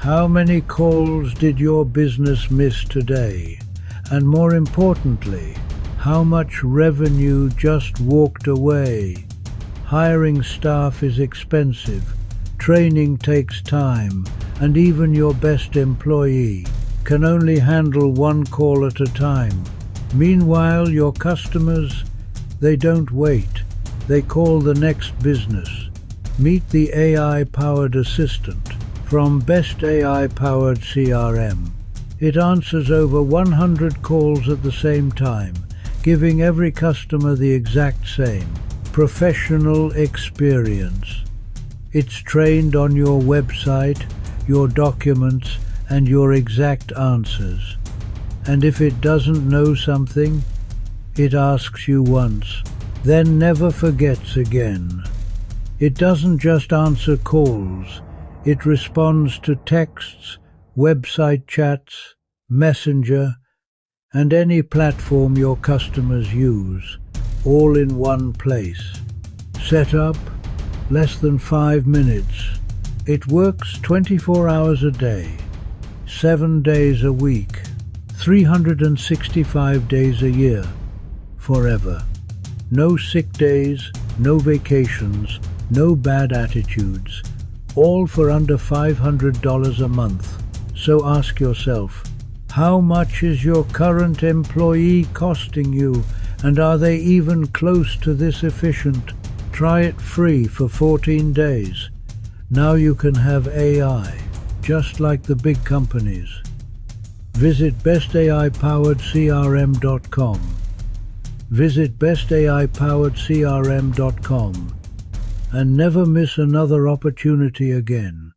How many calls did your business miss today? And more importantly, how much revenue just walked away? Hiring staff is expensive, training takes time, and even your best employee can only handle one call at a time. Meanwhile, your customers, they don't wait. They call the next business. Meet the AI-powered assistant from Best AI-powered CRM. It answers over 100 calls at the same time, giving every customer the exact same professional experience. It's trained on your website, your documents, and your exact answers. And if it doesn't know something, it asks you once, then never forgets again. It doesn't just answer calls, it responds to texts, website chats, Messenger, and any platform your customers use, all in one place. Setup, less than 5 minutes. It works 24 hours a day, 7 days a week, 365 days a year, forever. No sick days, no vacations, no bad attitudes, all for under $500 a month. So ask yourself, how much is your current employee costing you, and are they even close to this efficient? Try it free for 14 days. Now you can have AI, just like the big companies. Visit bestaipoweredcrm.com. Visit bestaipoweredcrm.com and never miss another opportunity again.